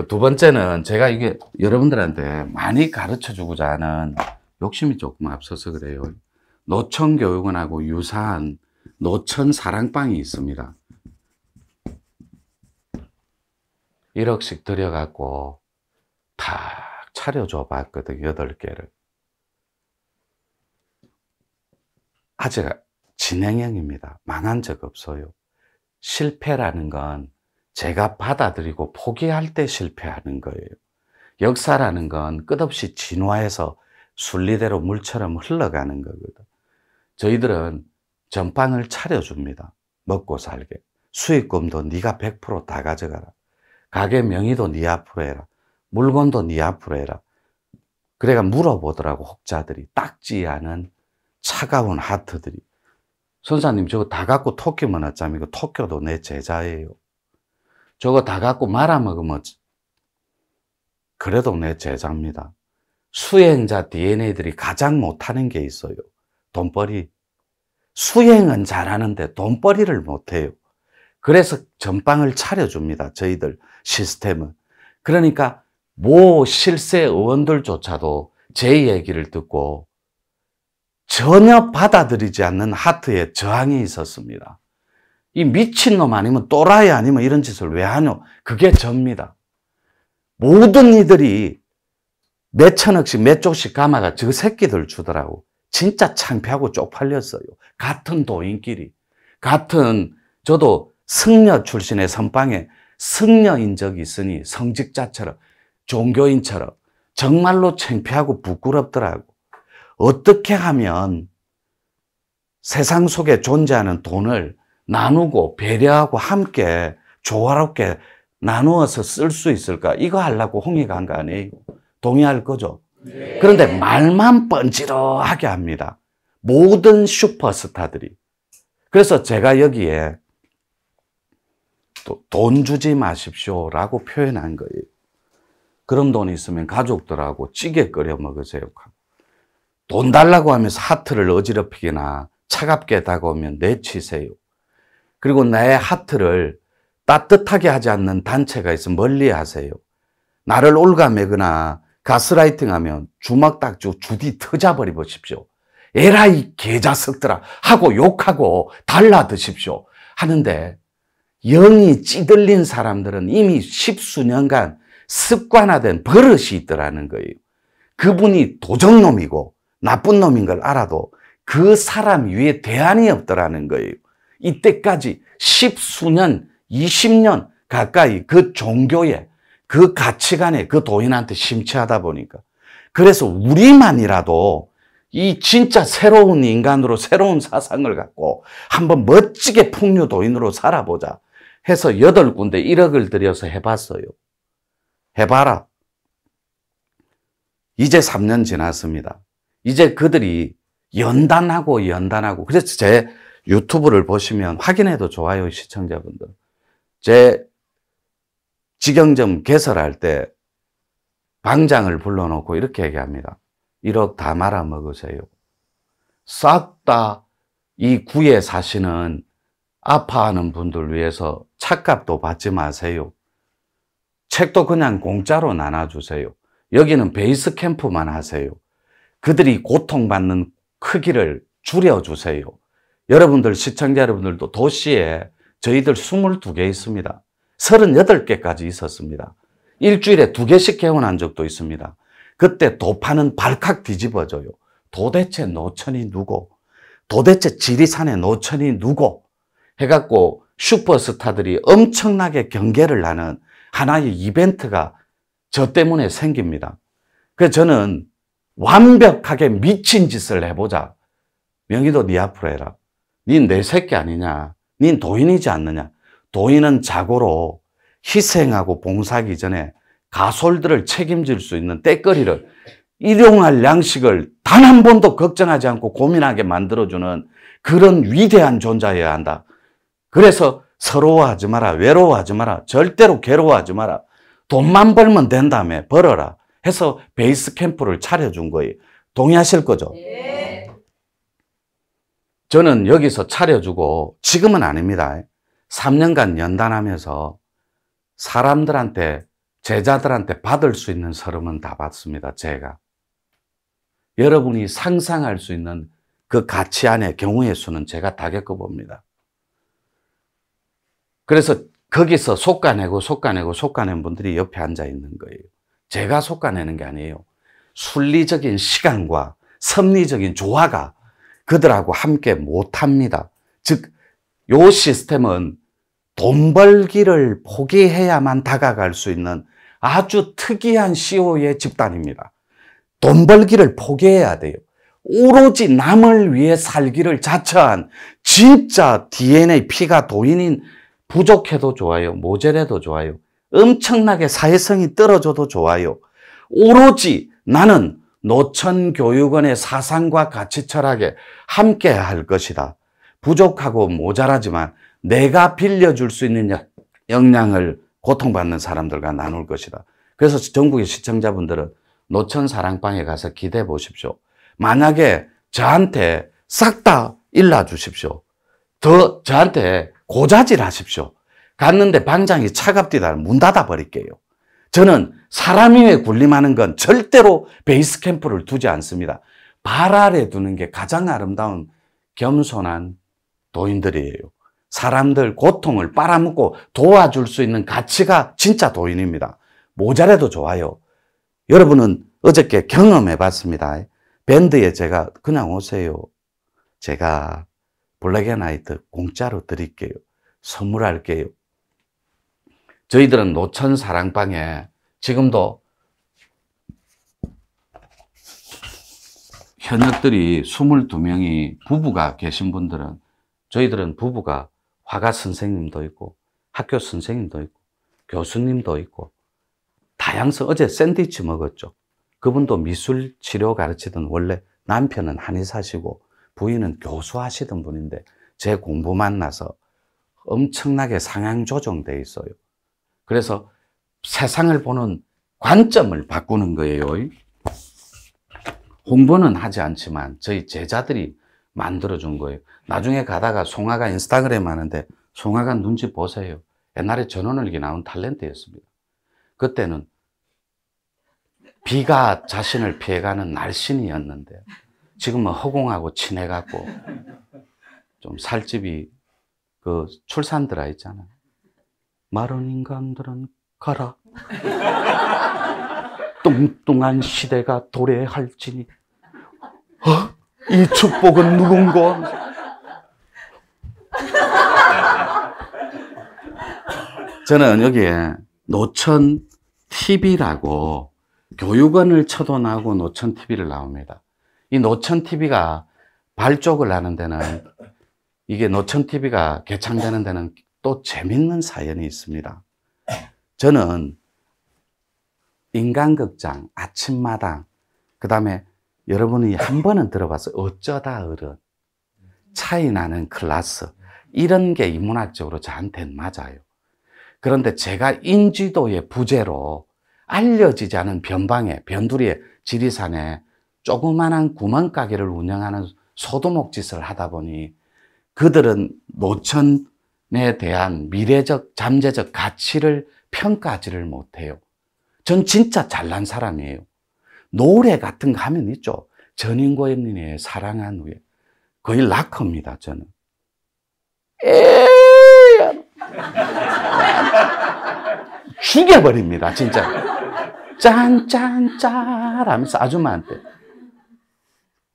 두 번째는 제가 이게 여러분들한테 많이 가르쳐 주고자 하는 욕심이 조금 앞서서 그래요. 노천교육원하고 유사한 노천 사랑방이 있습니다. 1억씩 들여갖고 다 차려줘 봤거든, 8개를. 아직 진행형입니다. 망한 적 없어요. 실패라는 건 제가 받아들이고 포기할 때 실패하는 거예요. 역사라는 건 끝없이 진화해서 순리대로 물처럼 흘러가는 거거든. 저희들은 전빵을 차려줍니다. 먹고 살게. 수익금도 네가 100% 다 가져가라. 가게 명의도 네 앞으로 해라. 물건도 네 앞으로 해라. 그래가 물어보더라고, 혹자들이. 딱지 않은 차가운 하트들이. 선사님, 저거 다 갖고 토끼만 왔자면 토끼도 내 제자예요. 저거 다 갖고 말아먹으면 그래도 내 제자입니다. 수행자 DNA들이 가장 못하는 게 있어요. 돈벌이. 수행은 잘하는데 돈벌이를 못해요. 그래서 전빵을 차려줍니다. 저희들 시스템은. 그러니까 모 실세 의원들조차도 제 얘기를 듣고 전혀 받아들이지 않는 하트에 저항이 있었습니다. 이 미친놈 아니면 또라이 아니면 이런 짓을 왜 하노? 그게 접니다. 모든 이들이 몇 천억씩 몇 조씩 감아가 저 새끼들 주더라고. 진짜 창피하고 쪽팔렸어요. 같은 도인끼리. 같은, 저도 승려 출신의 선방에 승려인 적이 있으니 성직자처럼, 종교인처럼 정말로 창피하고 부끄럽더라고. 어떻게 하면 세상 속에 존재하는 돈을 나누고 배려하고 함께 조화롭게 나누어서 쓸 수 있을까? 이거 하려고 홍익 간 거 아니에요? 동의할 거죠? 네. 그런데 말만 뻔지러하게 합니다. 모든 슈퍼스타들이. 그래서 제가 여기에 또 돈 주지 마십시오라고 표현한 거예요. 그런 돈이 있으면 가족들하고 찌개 끓여 먹으세요. 돈 달라고 하면서 하트를 어지럽히거나 차갑게 다가오면 내치세요. 그리고 나의 하트를 따뜻하게 하지 않는 단체가 있으면 멀리 하세요. 나를 올가매거나 가스라이팅하면 주먹 딱 쥐고 주디 터져버려 보십시오. 에라이 개자석들아 하고 욕하고 달라드십시오. 하는데 영이 찌들린 사람들은 이미 십수년간 습관화된 버릇이 있더라는 거예요. 그분이 도적놈이고 나쁜 놈인 걸 알아도 그 사람 위에 대안이 없더라는 거예요. 이때까지 십수년, 20년 가까이 그 종교에, 그 가치관에 그 도인한테 심취하다 보니까. 그래서 우리만이라도 이 진짜 새로운 인간으로 새로운 사상을 갖고 한번 멋지게 풍류도인으로 살아보자 해서 8군데 1억을 들여서 해봤어요. 해봐라. 이제 3년 지났습니다. 이제 그들이 연단하고 그래서 제 유튜브를 보시면 확인해도 좋아요, 시청자분들. 제 직영점 개설할 때 방장을 불러놓고 이렇게 얘기합니다. 1억 다 말아 먹으세요. 싹 다 이 구에 사시는 아파하는 분들 위해서 차값도 받지 마세요. 책도 그냥 공짜로 나눠주세요. 여기는 베이스 캠프만 하세요. 그들이 고통받는 크기를 줄여주세요. 여러분들, 시청자 여러분들도 도시에 저희들 22개 있습니다. 38개까지 있었습니다. 일주일에 2개씩 개원한 적도 있습니다. 그때 도파는 발칵 뒤집어져요. 도대체 노천이 누구? 도대체 지리산의 노천이 누구? 해갖고 슈퍼스타들이 엄청나게 경계를 하는 하나의 이벤트가 저 때문에 생깁니다. 그래서 저는 완벽하게 미친 짓을 해보자. 명의도 네 앞으로 해라. 닌 내 새끼 아니냐? 닌 도인이지 않느냐? 도인은 자고로 희생하고 봉사하기 전에 가솔들을 책임질 수 있는 때거리를, 일용할 양식을 단 한 번도 걱정하지 않고 고민하게 만들어주는 그런 위대한 존재여야 한다. 그래서 서러워하지 마라. 외로워하지 마라. 절대로 괴로워하지 마라. 돈만 벌면 된다며 벌어라 해서 베이스 캠프를 차려준 거예요. 동의하실 거죠? 네. 저는 여기서 차려주고 지금은 아닙니다. 3년간 연단하면서 사람들한테 제자들한테 받을 수 있는 설움은 다 받습니다. 제가. 여러분이 상상할 수 있는 그 가치 안의 경우의 수는 제가 다 겪어봅니다. 그래서 거기서 솎아낸 분들이 옆에 앉아 있는 거예요. 제가 솎아내는 게 아니에요. 순리적인 시간과 섭리적인 조화가 그들하고 함께 못합니다. 즉, 요 시스템은 돈 벌기를 포기해야만 다가갈 수 있는 아주 특이한 CEO의 집단입니다. 돈 벌기를 포기해야 돼요. 오로지 남을 위해 살기를 자처한 진짜 DNA 피가 도인인 부족해도 좋아요. 모자라도 좋아요. 엄청나게 사회성이 떨어져도 좋아요. 오로지 나는 노천교육원의 사상과 가치 철학에 함께 할 것이다. 부족하고 모자라지만 내가 빌려줄 수 있는 역량을 고통받는 사람들과 나눌 것이다. 그래서 전국의 시청자분들은 노천 사랑방에 가서 기대해 보십시오. 만약에 저한테 싹 다 일러주십시오. 저한테 고자질 하십시오. 갔는데 방장이 차갑디다 문 닫아 버릴게요. 저는 사람이 왜 군림하는 건 절대로 베이스 캠프를 두지 않습니다. 발 아래 두는 게 가장 아름다운 겸손한 도인들이에요. 사람들 고통을 빨아먹고 도와줄 수 있는 가치가 진짜 도인입니다. 모자라도 좋아요. 여러분은 어저께 경험해 봤습니다. 밴드에 제가 그냥 오세요. 제가 블랙앤화이트 공짜로 드릴게요. 선물할게요. 저희들은 노천 사랑방에 지금도 현역들이 22명이 부부가 계신 분들은 저희들은 부부가 화가 선생님도 있고 학교 선생님도 있고 교수님도 있고 다양성. 어제 샌드위치 먹었죠. 그분도 미술 치료 가르치던 원래 남편은 한의사시고 부인은 교수하시던 분인데 제 공부 만나서 엄청나게 상향 조정돼 있어요. 그래서 세상을 보는 관점을 바꾸는 거예요. 홍보는 하지 않지만 저희 제자들이 만들어준 거예요. 나중에 가다가 송아가 인스타그램 하는데 송아가 눈치 보세요. 옛날에 전원일기 나온 탤런트였습니다. 그때는 비가 자신을 피해가는 날씬이었는데 지금은 허공하고 친해갖고 좀 살집이 그 출산드라 있잖아요. 마른 인간들은 가라. 뚱뚱한 시대가 도래할지니 이 축복은 누군가. 저는 여기에 노천 TV라고 교육원을 쳐도 나오고 노천 TV를 나옵니다. 이 노천 TV가 발족을 하는 데는 이게 노천 TV가 개창되는 데는 또 재밌는 사연이 있습니다. 저는 인간극장, 아침마당, 그 다음에 여러분이 한 번은 들어봤어요. 어쩌다 어른, 차이 나는 클래스, 이런 게 인문학적으로 저한테는 맞아요. 그런데 제가 인지도의 부재로 알려지지 않은 변방에, 변두리에, 지리산에 조그마한 구멍가게를 운영하는 소두목 짓을 하다 보니 그들은 노천에 대한 미래적, 잠재적 가치를 평가하지를 못해요. 전 진짜 잘난 사람이에요. 노래 같은 거 하면 있죠. 전인권님의 사랑한 후에. 거의 락커입니다, 저는. 죽여버립니다, 진짜. 짠짠짠 하면서 아줌마한테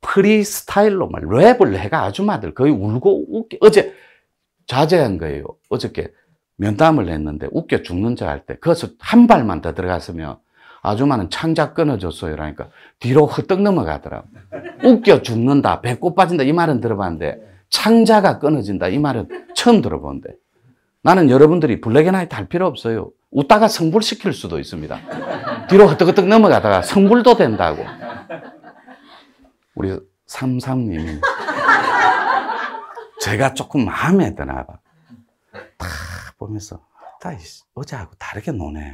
프리스타일로 말 랩을 해가 아줌마들 거의 울고 웃기. 어제 자제한 거예요. 어저께 면담을 했는데 웃겨 죽는 척 할 때 거기서 한 발만 더 들어갔으면 아줌마는 창자 끊어졌어요. 그러니까 뒤로 헛떡 넘어가더라고. 웃겨 죽는다, 배꼽 빠진다 이 말은 들어봤는데 창자가 끊어진다 이 말은 처음 들어보는데 나는 여러분들이 블랙앤화이트 할 필요 없어요. 웃다가 성불시킬 수도 있습니다. 뒤로 헛떡헛떡 넘어가다가 성불도 된다고. 우리 삼삼님이 제가 조금 마음에 드나 봐. 다 보면서 어제하고 다르게 노네.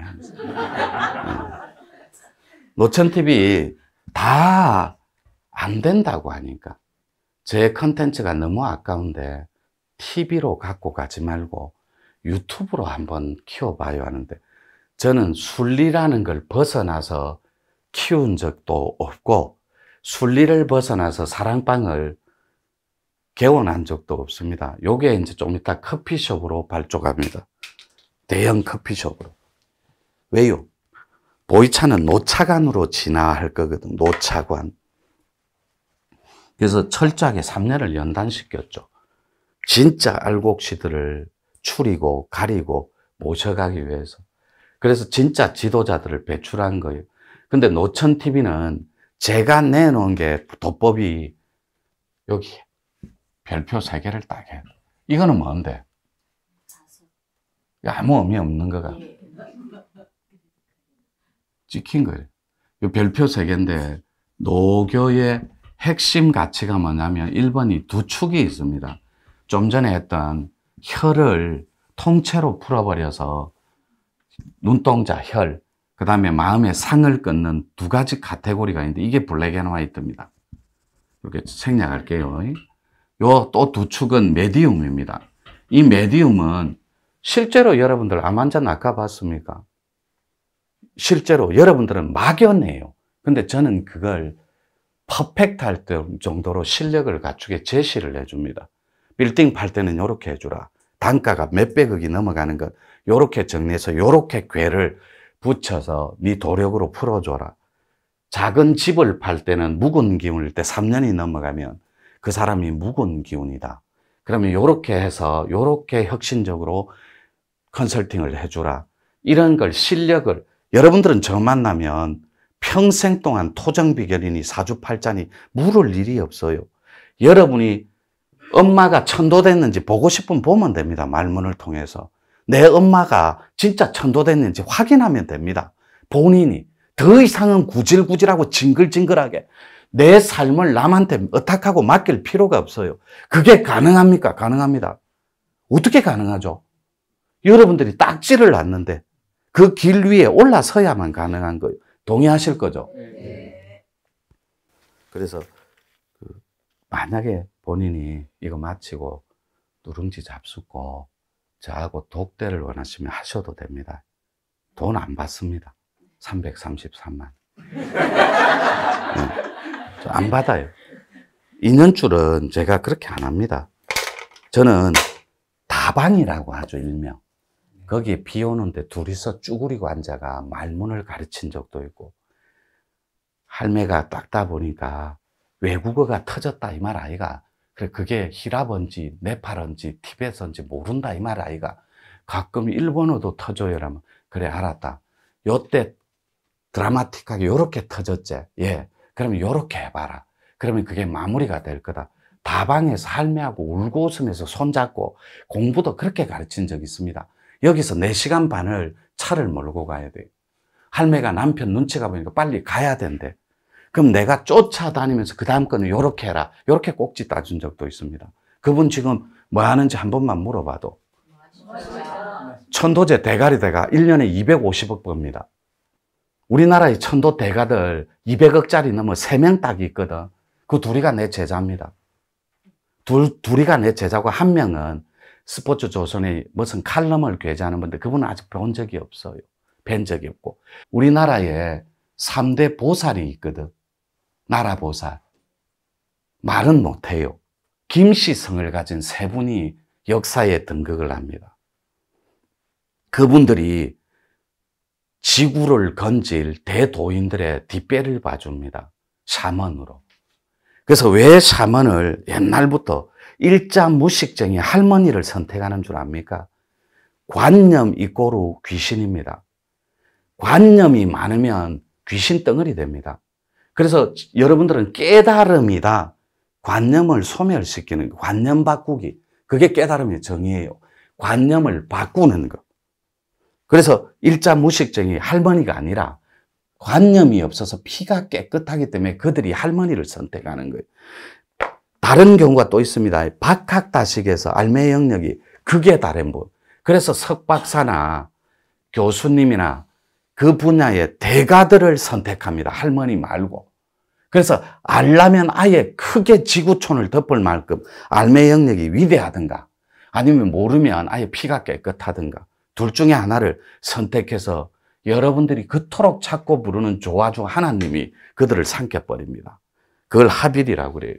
노천TV 다 안 된다고 하니까 제 컨텐츠가 너무 아까운데 TV로 갖고 가지 말고 유튜브로 한번 키워봐요 하는데 저는 순리라는 걸 벗어나서 키운 적도 없고 순리를 벗어나서 사랑방을 개원한 적도 없습니다. 요게 이제 좀 이따 커피숍으로 발족합니다. 대형 커피숍으로. 왜요? 보이차는 노차관으로 진화할 거거든. 노차관. 그래서 철저하게 3년을 연단시켰죠. 진짜 알곡시들을 추리고 가리고 모셔가기 위해서. 그래서 진짜 지도자들을 배출한 거예요. 근데 노천TV는 제가 내놓은 게 도법이 여기 별표 3개를 딱 해. 이거는 뭔데? 아무 의미 없는 거가 찍힌 거예요. 이 별표 3개인데 노교의 핵심 가치가 뭐냐면 1번이 두 축이 있습니다. 좀 전에 했던 혈을 통째로 풀어버려서 눈동자, 혈, 그 다음에 마음의 상을 끊는 두 가지 카테고리가 있는데 이게 블랙 앤 화이트입니다. 이렇게 생략할게요. 요 또 두 축은 메디움입니다. 이 메디움은 실제로 여러분들 암 환자 낚아봤습니까? 실제로 여러분들은 막연해요. 근데 저는 그걸 퍼펙트할 정도로 실력을 갖추게 제시를 해줍니다. 빌딩 팔 때는 이렇게 해주라. 단가가 몇백억이 넘어가는 것 요렇게 정리해서 요렇게 궤를 붙여서 네 도력으로 풀어줘라. 작은 집을 팔 때는 묵은 기운일 때 3년이 넘어가면 그 사람이 묵은 기운이다. 그러면 요렇게 해서 요렇게 혁신적으로 컨설팅을 해주라. 이런 걸 실력을 여러분들은 저 만나면 평생 동안 토정비결이니 사주팔자니 물을 일이 없어요. 여러분이 엄마가 천도됐는지 보고 싶으면 보면 됩니다. 말문을 통해서. 내 엄마가 진짜 천도됐는지 확인하면 됩니다. 본인이. 더 이상은 구질구질하고 징글징글하게 내 삶을 남한테 의탁하고 맡길 필요가 없어요. 그게 가능합니까? 가능합니다. 어떻게 가능하죠? 여러분들이 딱지를 놨는데 그 길 위에 올라서야만 가능한 거예요. 동의하실 거죠? 네. 그래서 만약에 본인이 이거 마치고 누룽지 잡숫고 저하고 독대를 원하시면 하셔도 됩니다. 돈 안 받습니다. 333만. 안 받아요. 인연줄은 제가 그렇게 안 합니다. 저는 다방이라고 하죠, 일명. 거기에 비 오는데 둘이서 쭈그리고 앉아가 말문을 가르친 적도 있고, 할매가 닦다 보니까 외국어가 터졌다 이 말 아이가. 그래, 그게 히라번지, 네팔어인지, 티베트인지 모른다 이 말 아이가. 가끔 일본어도 터져요. 라면, 그래, 알았다. 요때 드라마틱하게 요렇게 터졌지. 예. 그러면 요렇게 해봐라. 그러면 그게 마무리가 될 거다. 다방에서 할매하고 울고 웃으면서 손잡고 공부도 그렇게 가르친 적이 있습니다. 여기서 4시간 반을 차를 몰고 가야 돼요. 할매가 남편 눈치가 보니까 빨리 가야 된대. 그럼 내가 쫓아다니면서 그 다음 거는 요렇게 해라. 요렇게 꼭지 따준 적도 있습니다. 그분 지금 뭐 하는지 한 번만 물어봐도. 천도제 대가리 대가 1년에 250억 법니다. 우리나라의 천도 대가들 200억짜리 넘어 3명 딱 있거든. 그 둘이가 내 제자입니다. 둘이가 내 제자고 한 명은 스포츠 조선에 무슨 칼럼을 게재하는 분데 그분은 아직 본 적이 없어요. 뵌 적이 없고. 우리나라에 3대 보살이 있거든. 나라보살. 말은 못해요. 김씨성을 가진 3분이 역사에 등극을 합니다. 그분들이 지구를 건질 대도인들의 뒷배를 봐줍니다. 샤먼으로. 그래서 왜 샤먼을 옛날부터 일자 무식쟁이 할머니를 선택하는 줄 압니까? 관념 이꼬르 귀신입니다. 관념이 많으면 귀신 덩어리 됩니다. 그래서 여러분들은 깨달음이다. 관념을 소멸시키는 거, 관념 바꾸기. 그게 깨달음의 정의예요. 관념을 바꾸는 거. 그래서 일자 무식쟁이 할머니가 아니라 관념이 없어서 피가 깨끗하기 때문에 그들이 할머니를 선택하는 거예요. 다른 경우가 또 있습니다. 박학다식에서 알매 영역이 극에 달한 분. 그래서 석박사나 교수님이나 그 분야의 대가들을 선택합니다. 할머니 말고. 그래서 알라면 아예 크게 지구촌을 덮을 만큼 알매 영역이 위대하든가 아니면 모르면 아예 피가 깨끗하든가 둘 중에 하나를 선택해서 여러분들이 그토록 찾고 부르는 조화 중 하나님이 그들을 삼켜버립니다. 그걸 하빌이라고 그래요.